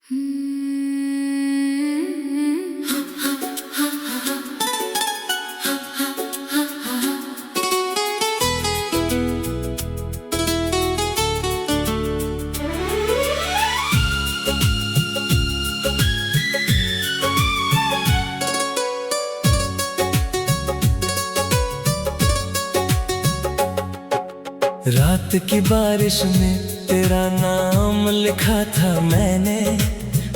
रात की बारिश में तेरा नाम लिखा था मैंने,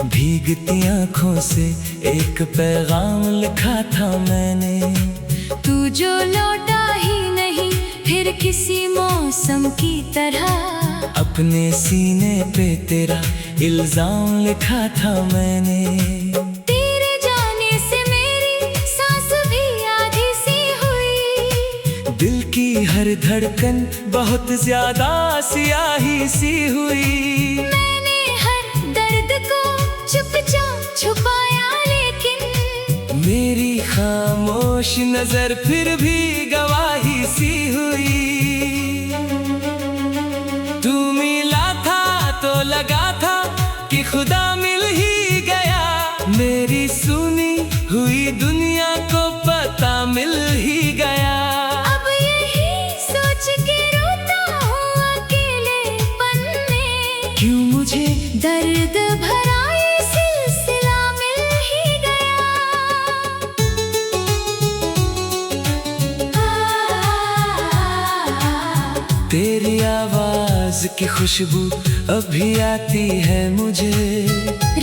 भीगती आंखों से एक पैगाम लिखा था मैंने। तू जो लौटा ही नहीं फिर किसी मौसम की तरह, अपने सीने पे तेरा इल्जाम लिखा था मैंने। तेरे जाने से मेरी सांस भी आधी सी हुई, दिल की हर धड़कन बहुत ज्यादा सियाही सी हुई। मैंने हर दर्द को चुपचाप छुपाया, लेकिन मेरी खामोश नजर फिर भी गवाही सी हुई। तू मिला था तो लगा था कि खुदा मिल ही गया, मेरी सुनी हुई दुनिया को पता मिल ही गया। अब यही सोच के रोता हूँ अकेलेपन में, क्यों मुझे दर्द भरा ये सिलसिला मिल ही गया। तेरी आवाज की खुशबू अभी आती है मुझे,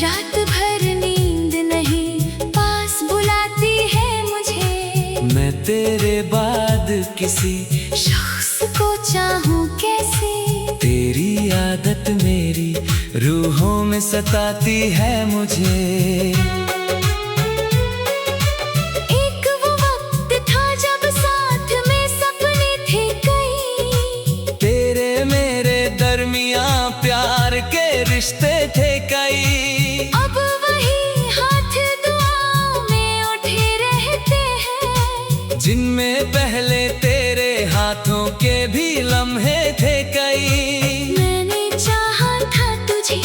रात भर नींद नहीं पास बुलाती है मुझे। मैं तेरे बाद किसी शख्स को चाहूं कैसे, तेरी आदत मेरी रूहों में सताती है मुझे। एक वो वक्त था जब साथ में सपने थे कई, तेरे मेरे दरमियां प्यार के रिश्ते थे कई। अब वही हाथ दुआओं में उठे रहते हैं, जिनमें पहले तेरे हाथों के भी लम्हे थे कई। मैंने चाहा था तुझे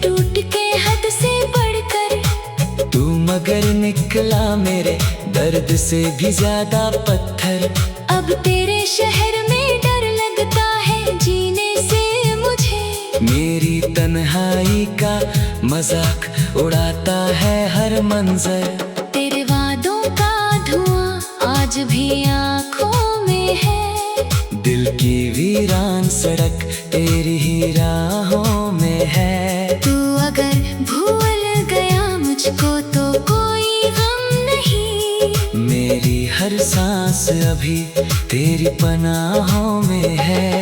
टूट के हद से बढ़कर, तू मगर निकला मेरे दर्द से भी ज्यादा पत्थर। अब तेरे शहर में डर लगता है जीने से मुझे। मेरी तन्हाई का मजाक उड़ाता है हर मंजर, तेरे वादों का धुआं आज भी आँखों में है। दिल की वीरान सड़क तेरी ही राहों में है। तू अगर भूल गया मुझको तो कोई गम नहीं, मेरी हर सांस अभी तेरी पनाहों में है।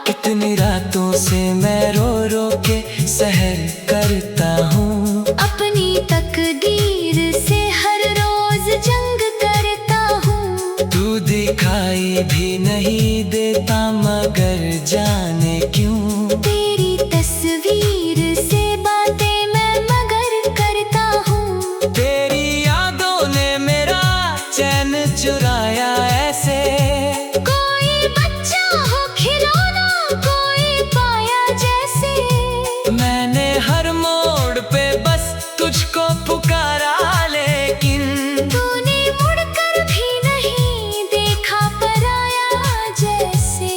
कितनी रातों से मैं रो रो के सहर करता हूँ, अपनी तकदीर से हर रोज जंग करता हूँ। तू दिखाई भी नहीं देता मगर जाने क्यों, तेरी तस्वीर से बातें मैं मगर करता हूँ। तेरी यादों ने मेरा चैन चुराया ऐसे। कोई बच्चा हो खिलौना कोई पाया जैसे, मैंने हर मोड़ पे बस तुझको पुकारा, लेकिन तूने मुड़कर भी नहीं देखा पराया जैसे।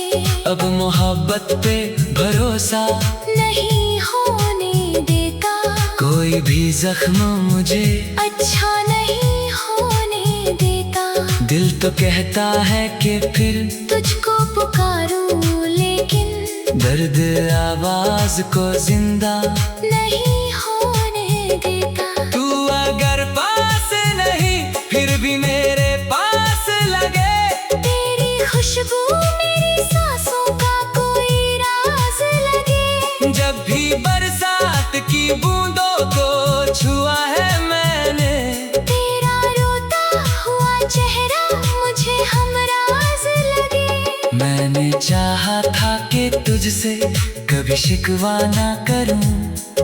अब मोहब्बत पे भरोसा नहीं होने देता, कोई भी जख्म मुझे अच्छा नहीं होने देता। दिल तो कहता है कि फिर तुझको पुकारूं लेकिन दर्द आवाज को जिंदा नहीं होने देता। तू अगर पास नहीं फिर भी मेरे पास लगे, तेरी खुशबू मेरी सांसों का कोई राज लगे। जब भी बरसात की बूंदों को छुआ है मैंने, तेरा रोता हुआ चेहरा मुझे हमराज लगे। मैंने चाहा था कि तुझसे कभी शिकवा ना करूं,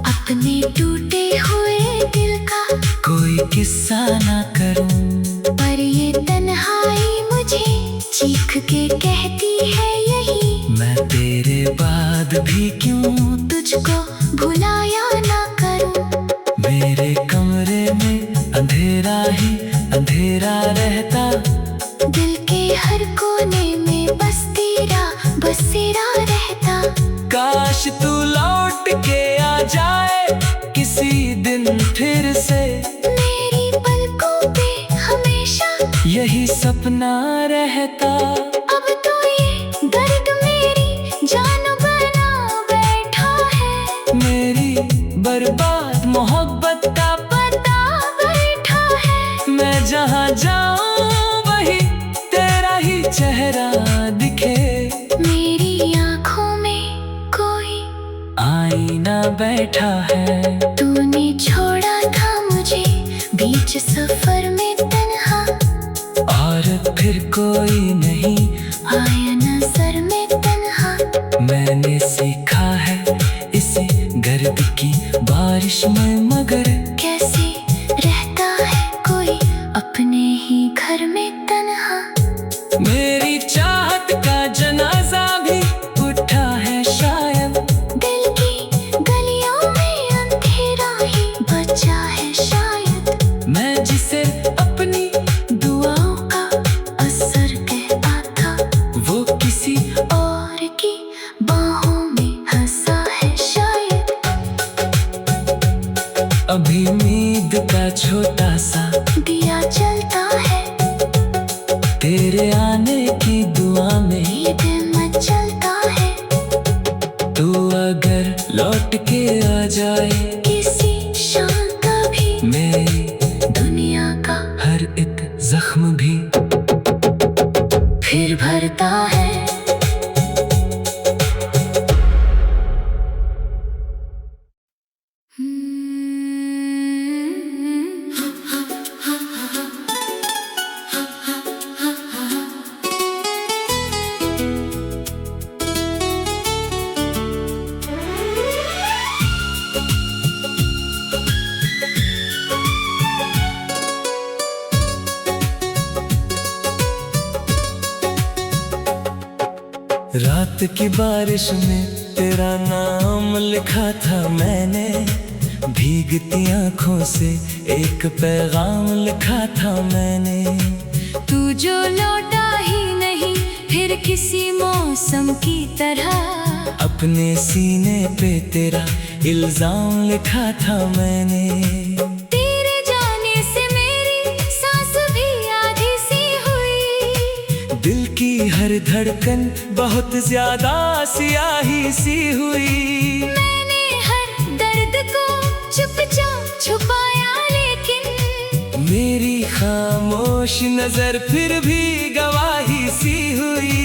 अपने टूटे हुए दिल का कोई किस्सा ना करूं। क्यों तुझको भुलाया ना करूं। मेरे कमरे में अंधेरा ही अंधेरा रहता, दिल के हर कोने में बसेरा रहता। काश तू लौट के आ जाए किसी दिन फिर से, मेरी पलकों पे हमेशा यही सपना रहता। अब तो ये दर्द मेरी जान बना बैठा है, मेरी बर्बाद मोहब्बत का पता बैठा है। मैं जहाँ जाऊँ वही तेरा ही चेहरा दिखे, मेरी आँखों में कोई आईना बैठा है। तूने छोड़ा था मुझे बीच सफर में तन्हा, और फिर कोई नहीं आया नजर में तन्हा। मैंने सीखा है इसी गर्द की बारिश में, मगर कैसे रहता है कोई अपने ही घर में तन्हा। मेरी चाहत का जनाजा भी उठा है शायद, दिल की गलियों में अंधेरा ही बचा है शायद। मैं जिसे अपनी दुआओं का असर कहता था, वो किसी और की बाहों में हंसा है शायद। अभी उम्मीद का छोटा सा दिया जलता है, तेरे आने की दुआ में ये दिल मचलता है। तू अगर लौट के आ जाए किसी शाम कभी मेरी दुनिया का हर एक जख्म भी फिर भरता है। रात की बारिश में तेरा नाम लिखा था मैंने, भीगती आंखों से एक पैगाम लिखा था मैंने। तू जो लौटा ही नहीं फिर किसी मौसम की तरह, अपने सीने पे तेरा इल्जाम लिखा था मैंने। तेरे जाने से मेरी सांस भी आधी सी हुई, दिल की हर धड़कन बहुत ज्यादा सियाही सी हुई। मैंने हर दर्द को चुपचाप छुपाया, लेकिन मेरी खामोश नजर फिर भी गवाही सी हुई।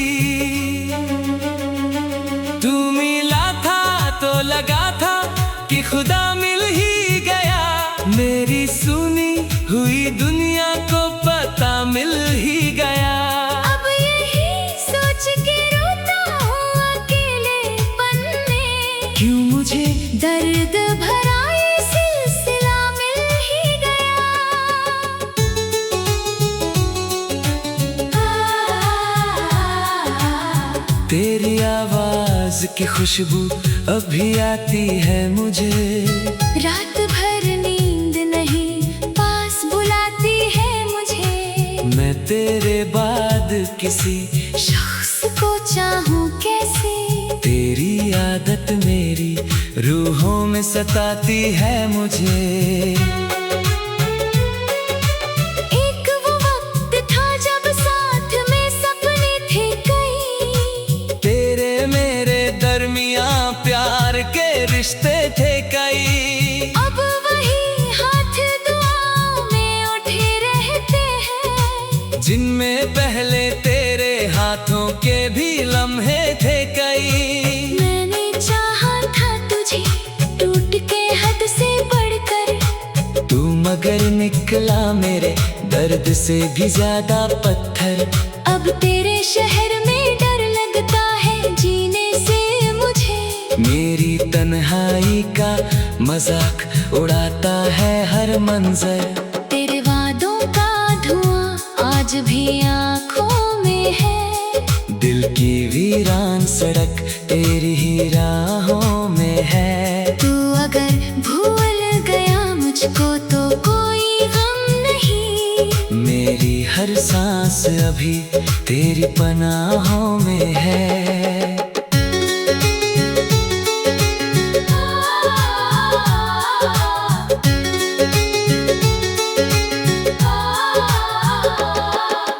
तू मिला था तो लगा था कि खुदा मिल ही गया, मेरी सुनी हुई दुनिया को पता मिल ही गया। अब यही सोच के रोता हूँ अकेलेपन में, क्यों मुझे दर्द भरा ये सिलसिला मिल ही गया। तेरी आवाज की खुशबू अभी आती है मुझे, रात भर नींद नहीं पास बुलाती है मुझे। मैं तेरे बाद किसी शख्स को चाहूँ कैसे, तेरी आदत मेरी रूहों में सताती है मुझे। एक वो वक्त था जब साथ में सपने थे कई, तेरे मेरे दरमियां प्यार के रिश्ते थे कई। अब वही हाथ दुआओं में उठे रहते हैं, जिनमें पहले तेरे हाथों के भी लम्हे थे कई। मैंने चाहा था तुझे टूट के हद से बढ़कर, तू मगर निकला मेरे दर्द से भी ज्यादा पत्थर। अब तेरे शहर में डर लगता है जीने से मुझे। मेरी तन्हाई का मजाक उड़ाता है हर मंजर, तेरे वादों का धुआं आज भी आँखों में है। दिल की वीरान सड़क तेरी ही राहों है। तू अगर भूल गया मुझको तो कोई गम नहीं। मेरी हर सांस अभी तेरी पनाहों में है।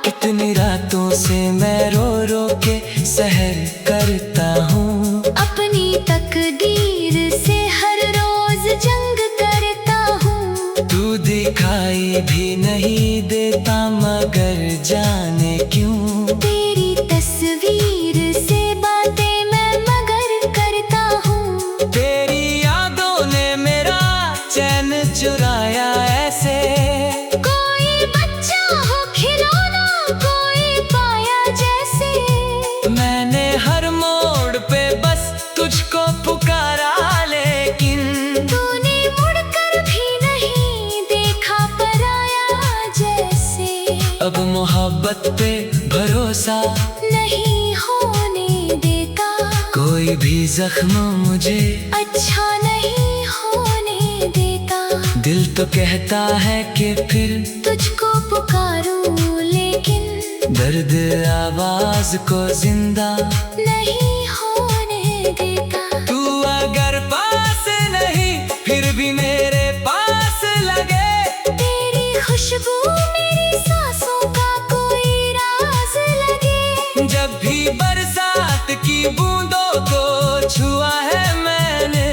कितनी रातों से मैं रो रो के सहर करता हूँ। अपनी तकदीर से हर रोज जंग करता हूँ। तू दिखाई भी नहीं देता मगर जाने क्यों। तेरी तस्वीर से बातें मैं मगर करता हूँ। तेरी यादों ने मेरा चैन चुराया ऐसे। कोई बच्चा हो खिलौना कोई पाया जैसे। मैंने हर मोड़ पे बस तुझको पुकारा लेकिन तूने मुड़कर भी नहीं देखा पराया जैसे। अब मोहब्बत पे भरोसा नहीं होने देता। कोई भी जख्म मुझे अच्छा नहीं होने देता। दिल तो कहता है कि फिर तुझको पुकारूं लेकिन दर्द आवाज को जिंदा नहीं होने देता। तू अगर पास नहीं फिर भी मेरे पास लगे। तेरी खुशबू मेरी सांसों का कोई राज लगे। जब भी बरसात की बूंदों को छुआ है मैंने।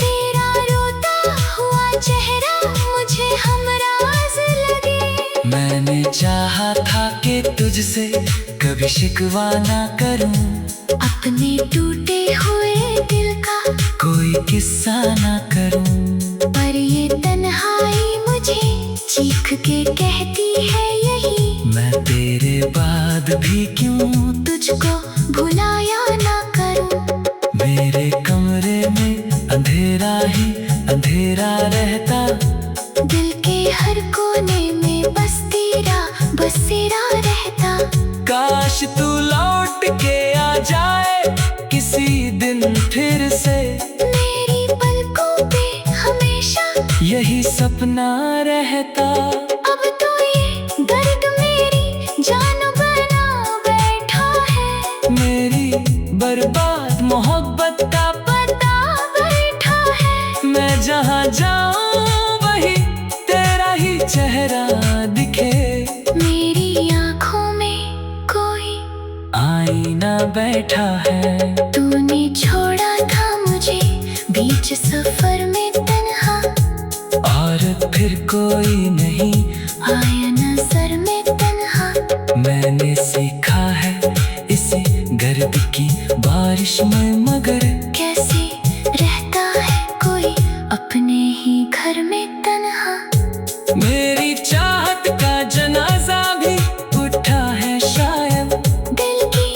तेरा रोता हुआ चेहरा मुझे हमराज लगे। मैंने चाहा था कि तुझसे कभी शिकवा ना करूं। अपने टूटे हुए दिल का कोई किस्सा ना करूं। पर ये तन्हाई मुझे चीख के कहती है यही। मैं तेरे बाद भी क्यों तुझको भुलाया ना करूं। मेरे कमरे में अंधेरा ही अंधेरा रहता। दिल के हर कोने में बस तेरा बसेरा रहता। काश तू लौट के आ जाए किसी दिन फिर से। मेरी पलकों पे हमेशा यही सपना रहता। अब तो ये दर्द मेरी जान बना बैठा है। मेरी बर्बाद मोहब्बत का पता बैठा है। मैं जहाँ जाऊँ वही तेरा ही चेहरा दिखे। मेरी आँखों में कोई आईना बैठा है। तूने छोड़ा था मुझे बीच सफर में तन्हा। और फिर कोई नहीं आया नजर में तन्हा। मैंने सीखा है इसी गर्द की बारिश में मगर कैसे रहता है कोई अपने ही घर में तन्हा। मेरी चाहत का जनाजा भी उठा है शायद। दिल की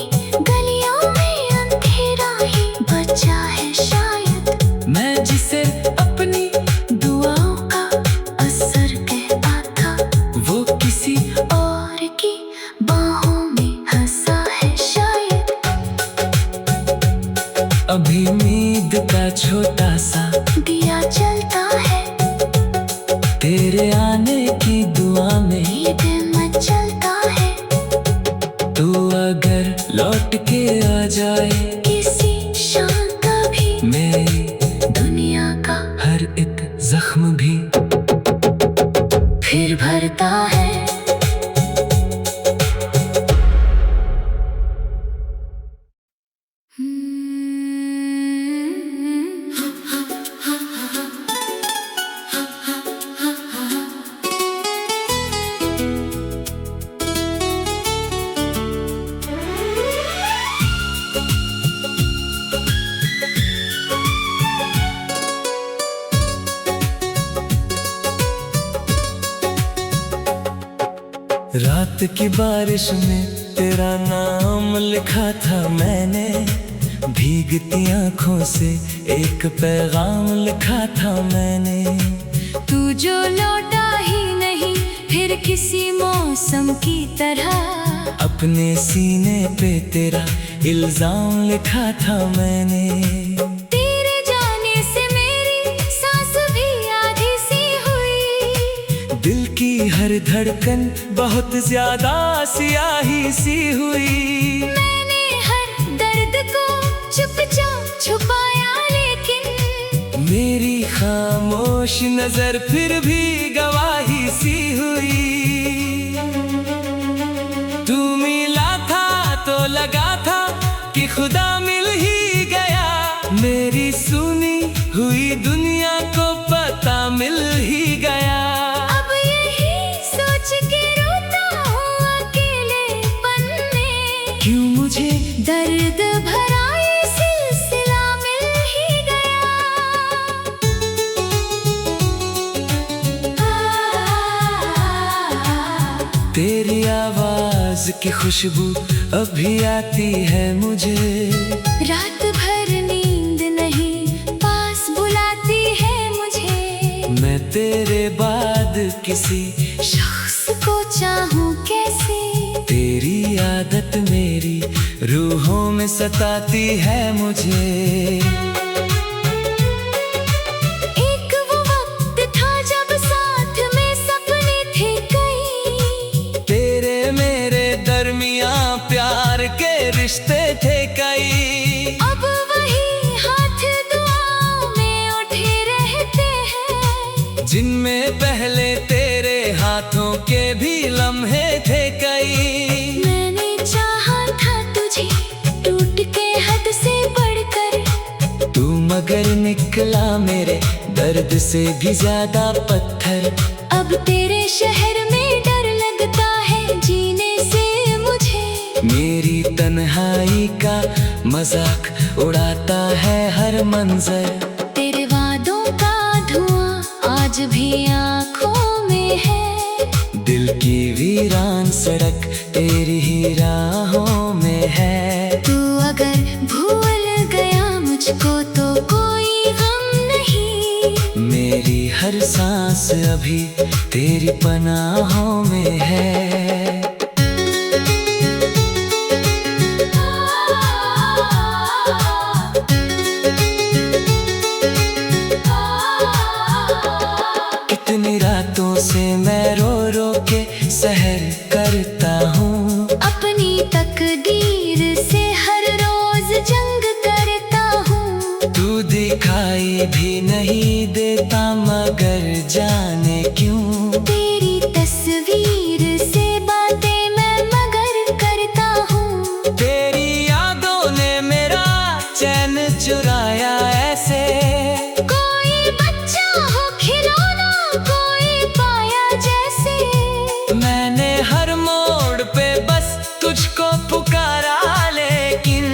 गलियों में अंधेरा ही बचा है शायद। मैं जिसे अपनी दुआओं का असर कहता था वो किसी और की बाहों में हंसा है शायद। अभी उम्मीद का छोटा सा दिया जलता है तेरे आने की दुआ में। ये दिल मचलता है तू अगर लौट के आ जाए किसी शाम कभी। मेरी दुनिया का हर एक जख्म भी फिर भरता है। रात की बारिश में तेरा नाम लिखा था मैंने। भीगती आंखों से एक पैगाम लिखा था मैंने। तू जो लौटा ही नहीं फिर किसी मौसम की तरह। अपने सीने पे तेरा इल्जाम लिखा था मैंने। तेरे जाने धड़कन बहुत ज्यादा सियाही सी हुई। मैंने हर दर्द को चुपचाप छुपाया, लेकिन मेरी खामोश नजर फिर भी गवाही सी हुई। तू मिला था तो लगा था कि खुदा मिल ही गया। मेरी सुनी हुई दुनिया को पता मिल ही गया। अब यही सोच के रोता हूँ अकेलेपन में, क्यों मुझे दर्द भरा ये सिलसिला मिल ही गया। तेरी आवाज की खुशबू अभी आती है मुझे। रात भर नींद नहीं, पास बुलाती है मुझे। मैं तेरे बाद किसी शख्स को चाहूँ कैसे, तेरी आदत मेरी रूहों में सताती है मुझे। एक वो वक्त था जब साथ में सपने थे कई, तेरे मेरे दरमियां प्यार के रिश्ते थे कई। अब वही हाथ दुआओं में उठे रहते हैं, जिनमें पहले तेरे हाथों के भी लम्हे थे कई। मैंने चाहा था तुझे टूट के हद से बढ़कर, तू मगर निकला मेरे दर्द से भी ज्यादा पत्थर। अब तेरे शहर में डर लगता है जीने से मुझे। मेरी तन्हाई का मजाक उड़ाता है हर मंजर। तेरे वादों का धुआं आज भी आँखों में है, दिल की वीरान सड़क तेरी ही राहों में है। तू अगर भूल गया मुझको तो कोई गम नहीं, मेरी हर सांस अभी तेरी पनाहों में है। कितनी रातों से मैं रो रो के सहर करता हूँ। अपनी तकदीर से हर रोज जंग करता हूँ। तू दिखाई भी नहीं देता मगर जाने क्यों। तेरी तस्वीर से बातें मैं मगर करता हूँ। तेरी यादों ने मेरा चैन चुराया ऐसे। कोई बच्चा हो खिलौना कोई पाया जैसे, मैंने हर मोड़ पे बस तुझको पुकारा, लेकिन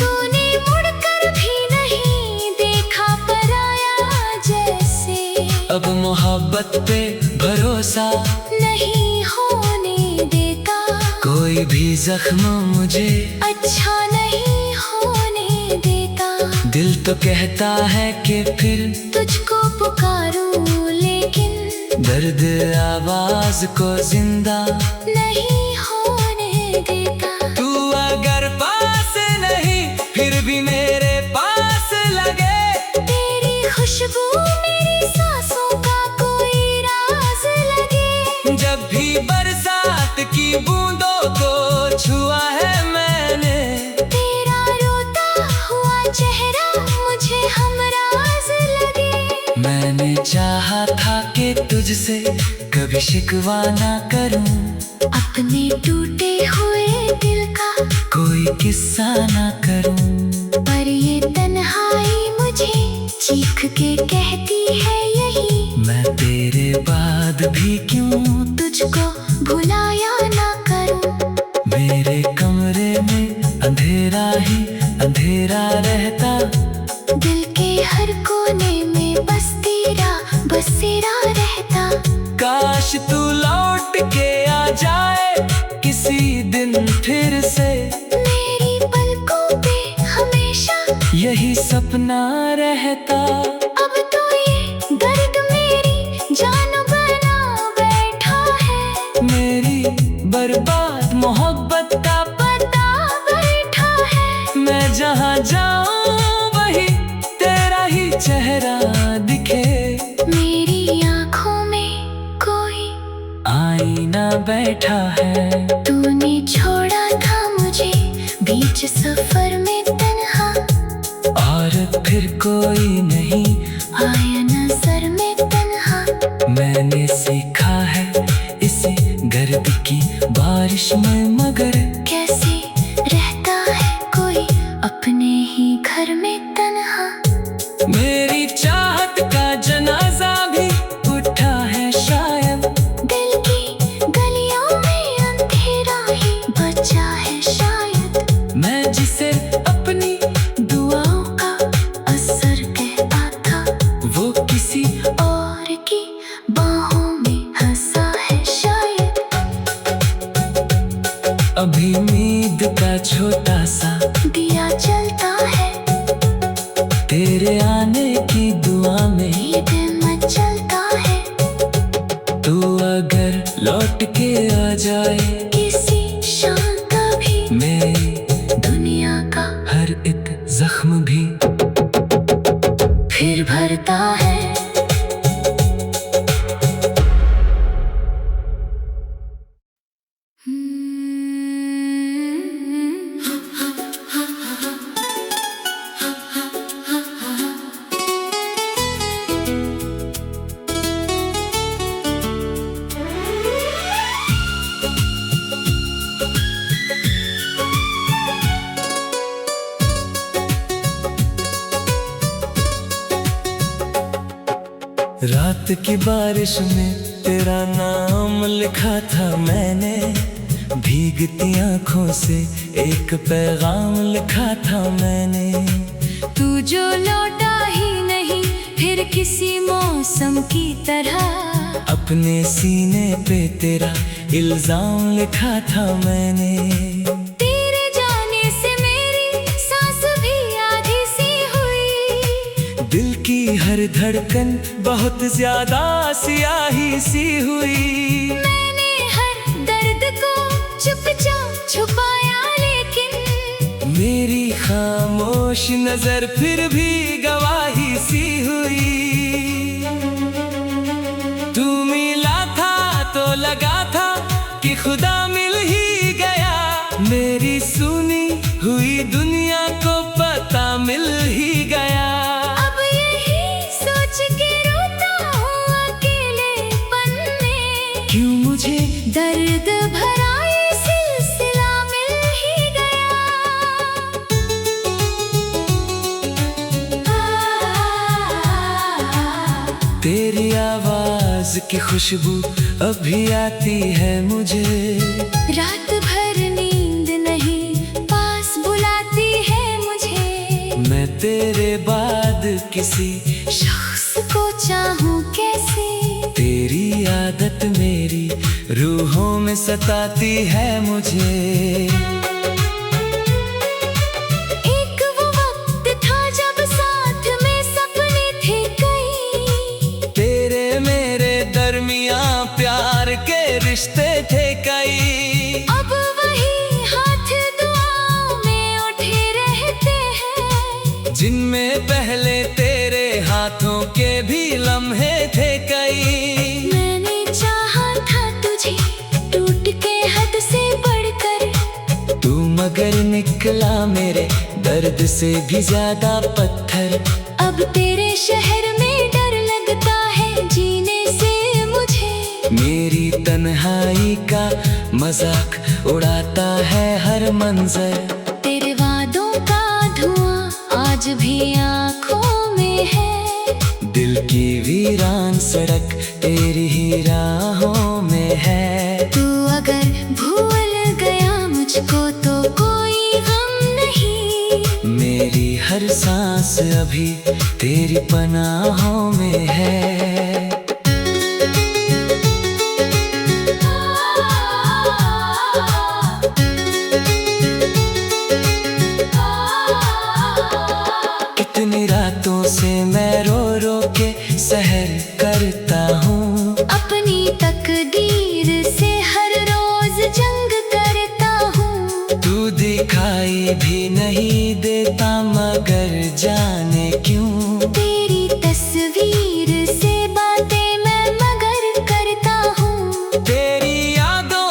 तूने मुड़कर भी नहीं देखा पराया जैसे। अब मोहब्बत पे भरोसा नहीं होने देता, कोई भी जख्म मुझे अच्छा नहीं होने देता। दिल तो कहता है कि फिर तुझको पुकारूं लेकिन दर्द आवाज को जिंदा नहीं होने देता। तू अगर पास नहीं फिर भी मेरे पास लगे। तेरी खुशबू मेरी सांसों का कोई राज लगे। जब भी बरसात की बूंदों को छुआ है मैंने, तेरा रोता हुआ चेहरा मुझे हमराज लगे। मैंने चाहा था कि तुझसे कभी शिकवा ना करूं। अपने टूटे हुए दिल का कोई किस्सा ना करूं। पर ये तन्हाई मुझे चीख के कहती है यही, मैं तेरे बाद भी क्यों तुझको भुलाया ना करूं। मेरे कमरे में अंधेरा ही अंधेरा रहता। दिल के हर कोने में बस तेरा बसेरा रहता। काश तू लौट के आ जाए किसी दिन फिर से। मेरी पलकों पे हमेशा यही सपना रहता। अब तो ये दर्द मेरी जान बना बैठा है। मेरी बर्बाद मोहब्बत का पता बैठा है। मैं जहाँ जाऊँ वही तेरा ही चेहरा दिखे। मेरी आँखों में कोई आई बैठा है। तूने छोड़ा था मुझे बीच सफर में तन्हा, और फिर कोई नहीं आया नजर में तन्हा। मैंने सीखा है इसी गर्द की बारिश में, मगर कैसे रहता है कोई अपने ही घर में तन्हा। मेरी चाहत का जनाजा भी उठा है शायद, दिल की गलियों में अंधेरा ही बचा है शायद। मैं जिसे अपनी दुआओं का असर कहता था, वो किसी और की बाहों में हंसा है शायद। अभी उम्मीद का छोटा सा दिया जलता है तेरे आने की दुआ में, ये दिल मचलता है। तू अगर लौट के आ जाए किसी शाम कभी, मेरी दुनिया का हर एक जख्म भी फिर भरता है। रात की बारिश में तेरा नाम लिखा था मैंने, भीगती आंखों से एक पैगाम लिखा था मैंने। तू जो लौटा ही नहीं फिर किसी मौसम की तरह, अपने सीने पे तेरा इल्जाम लिखा था मैंने। तेरे जाने से मेरी सांस भी आधी सी हुई, दिल की हर धड़कन बहुत ज्यादा सियाही सी हुई। मैंने हर दर्द को चुपचाप छुपाया, लेकिन मेरी खामोश नजर फिर भी गवाही सी हुई। तू मिला था तो लगा था कि खुदा मिल ही गया, मेरी सुनी हुई दुनिया को पता मिल ही गया। अब यही सोच के रोता हूँ अकेलेपन में, क्यों मुझे दर्द भरा ये सिलसिला मिल ही गया। तेरी आवाज की खुशबू अभी आती है मुझे, रात भर नींद नहीं पास बुलाती है मुझे। मैं तेरे बाद किसी शख्स को चाहूँ कैसे, तेरी आदत मेरी रूहों में सताती है मुझे। एक वो वक्त था जब साथ में सपने थे कई, तेरे मेरे दरमियां प्यार के रिश्ते थे कई। अब वही हाथ दुआओं में उठे रहते हैं, जिनमें पहले तेरे हाथों के भी लम्हे थे कई। मैंने चाहा था तुझे टूट के हद से बढ़कर, तू मगर निकला मेरे दर्द से भी ज्यादा पत्थर। अब तेरे शहर में डर लगता है जीने से मुझे। मेरी तन्हाई का मजाक उड़ाता है हर मंजर, तेरे वादों का धुआं आज भी आँखों में है। दिल की वीरान सड़क तेरी ही राहों में है। तू अगर भूल गया मुझको तो कोई गम नहीं, मेरी हर सांस अभी तेरी पनाहों में है। कितनी रातों से मैं रो रो के सहर करता हूँ, अपनी तकदीर से हर रोज जंग करता हूँ। तू दिखाई भी नहीं देता मगर जाने क्यों। तेरी तस्वीर से बातें मैं मगर करता हूँ, तेरी यादों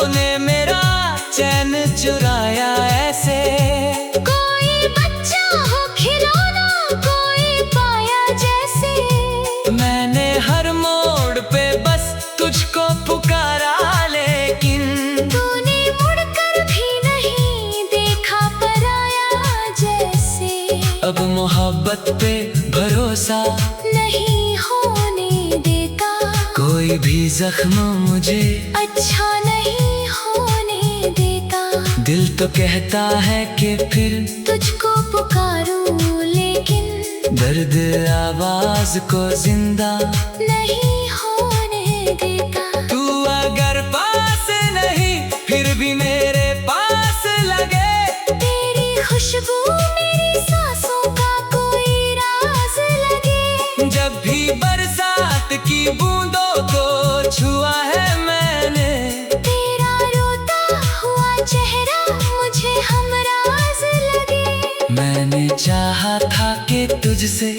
मोहब्बत पे भरोसा नहीं होने देता, कोई भी जख्म मुझे अच्छा नहीं होने देता। दिल तो कहता है कि फिर तुझको पुकारूं लेकिन दर्द आवाज को जिंदा नहीं होने देता। तू अगर पास नहीं फिर भी मेरे पास लगे, तेरी खुशबू मेरी सांसों का कोई राज लगे। जब भी बरसात की बूंदों को छुआ है मैंने, तेरा रोता हुआ चेहरा मुझे हमराज लगे। मैंने चाहा था कि तुझसे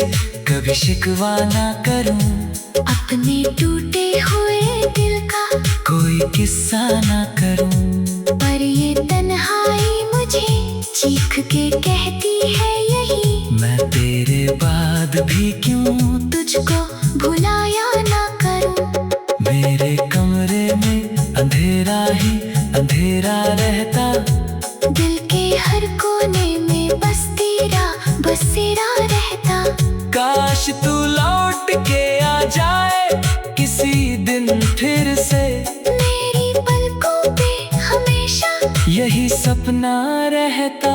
कभी शिकवा ना करूं, अपने टूटे हुए दिल का कोई किस्सा ना करूं। पर ये तन्हाई मुझे चीख के कहती है यही, मैं तेरे बाद भी क्यों तुझको भुलाया ना करूं। मेरे कमरे में अंधेरा ही अंधेरा रहता, दिल के हर कोने में बस तेरा बसेरा रहता। काश तू लौट के आ जाए किसी दिन फिर से, मेरी पलकों पे हमेशा यही सपना रहता।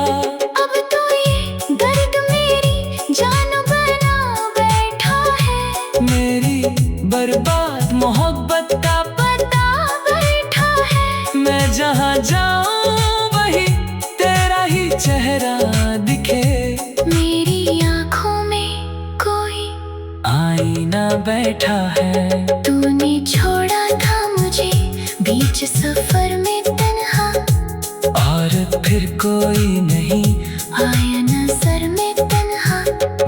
अब तो ये दर्द मेरी जान बना बैठा है, मेरी बर्बाद मोहब्बत का पता बैठा है। मैं जहाँ जाऊँ वही तेरा ही चेहरा दिखे, मेरी आँखों में कोई आईना बैठा है। तूने छोड़ा था मुझे बीच सफर में तन्हा, और फिर कोई नहीं आया नजर में तन्हा।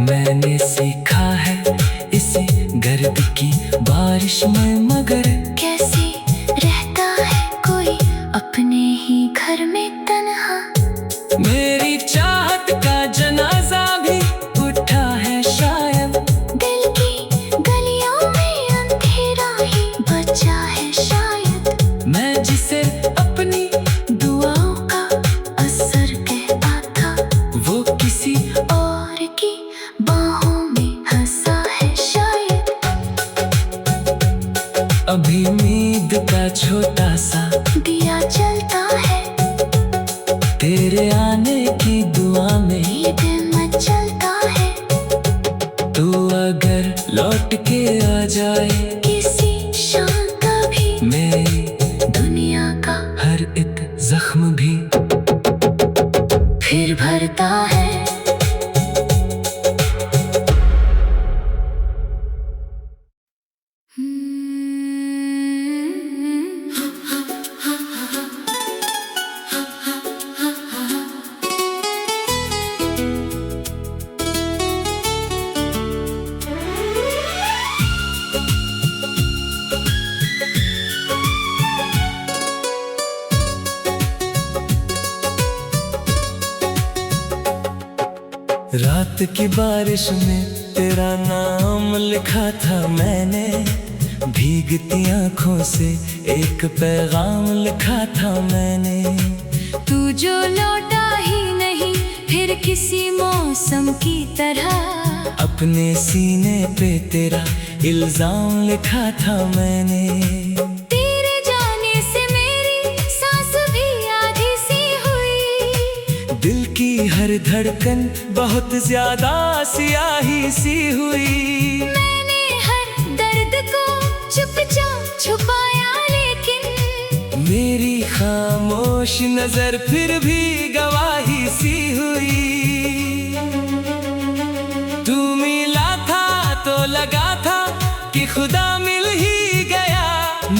मैंने सीखा है इसी गर्द की बारिश में, मगर कैसे रहता है कोई अपने ही घर में तन्हा। मेरी चाहत का जनाजा भी उठा है शायद, दिल की गलियों में अंधेरा ही बचा है शायद। मैं जिसे अपनी दुआओं का असर कहता था, वो किसी और की बाहों में हंसा है शायद। अभी उम्मीद का छोटा सा दिया जलता है, तेरे आने की दुआ में ये दिल मचलता है। तू अगर लौट के आ जाए किसी शाम का भी मेरी दुनिया का हर एक जख्म भी फिर भरता है। रात की बारिश में तेरा नाम लिखा था मैंने, भीगती आंखों से एक पैगाम लिखा था मैंने। तू जो लौटा ही नहीं फिर किसी मौसम की तरह, अपने सीने पे तेरा इल्जाम लिखा था मैंने। तेरे जाने से मेरी सांस भी आधी सी हुई, दिल की हर धड़कन बहुत ज्यादा सियाही सी हुई। मैंने हर दर्द को चुपचाप छुपाया लेकिन मेरी खामोश नजर फिर भी गवाही सी हुई। तू मिला था तो लगा था कि खुदा मिल ही गया,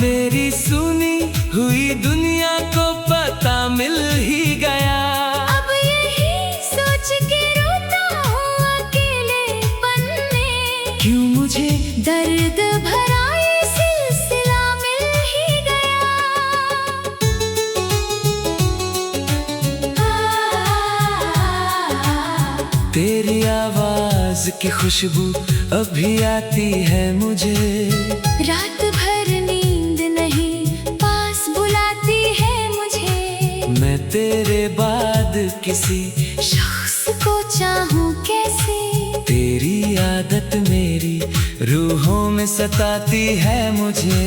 मेरी सुनी हुई दुनिया को पता मिल ही गया। अब यही सोच के रोता हूँ अकेलेपन में, क्यों मुझे दर्द भरा ये सिलसिला मिल ही गया। तेरी आवाज की खुशबू अभी आती है मुझे, रात भर नींद नहीं पास बुलाती है मुझे। मैं तेरे बाद किसी शख्स को चाहूँ कैसे, आदत मेरी रूहों में सताती है मुझे।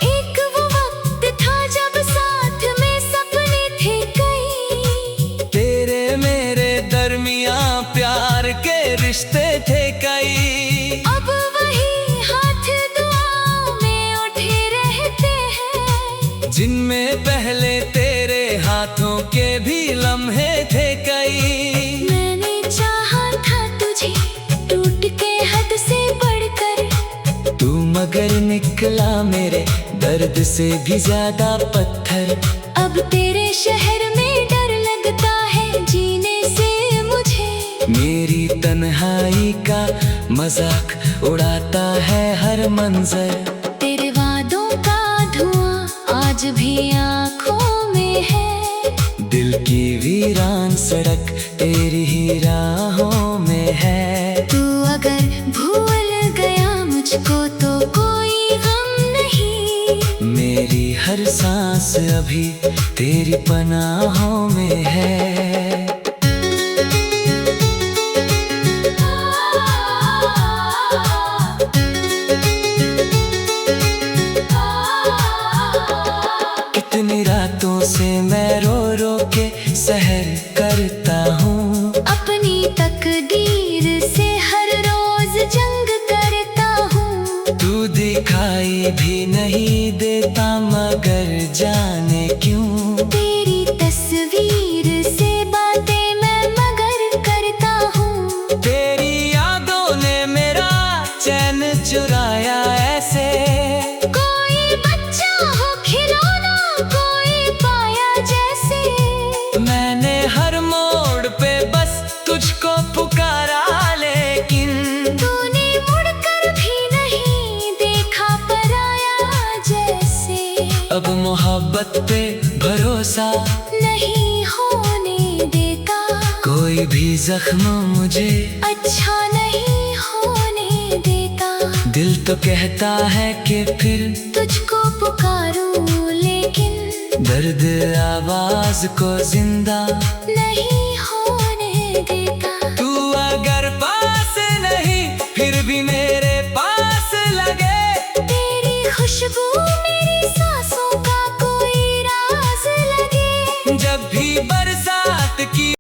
एक वो वक्त था जब साथ में सपने थे कई, तेरे मेरे दरमियां प्यार के रिश्ते थे कई। अब वही हाथ दुआओं में उठे रहते हैं, जिनमें पहले तेरे हाथों के भी लम्हे थे कई। मैंने चाहा था तुझे टूट के हद से बढ़कर, तू मगर निकला मेरे दर्द से भी ज्यादा पत्थर। अब तेरे शहर में डर लगता है जीने से मुझे। मेरी तन्हाई का मजाक उड़ाता है हर मंजर। तेरे वादों का धुआं आज भी आँखों में है, दिल की वीरान सड़क तेरी ही राहों में है। तू अगर भूल गया मुझको तो कोई गम नहीं, मेरी हर सांस अभी तेरी पनाहों में है। कितनी रातों से मैं रो रो के सहर करता हूँ, अपनी तकदीर से हर रोज जंग करता हूँ। तू दिखाई भी नहीं देता मगर जाने क्यों। तेरी तस्वीर से बातें मैं मगर करता हूँ, तेरी यादों ने मेरा चैन चुराया ऐसे। कोई बच्चा हो खिलौना कोई पाया जैसे। मैंने हर मोड़ पे बस तुझको पुकारा लेकिन तूने मुड़कर भी नहीं देखा पराया जैसे। अब मोहब्बत पे भरोसा नहीं होने देता, कोई भी जख्म मुझे अच्छा नहीं होने देता। दिल तो कहता है कि फिर तुझको पुकारूं लेकिन दर्द आवाज को जिंदा नहीं होने देता। तू अगर पास नहीं फिर भी मेरे पास लगे। तेरी खुशबू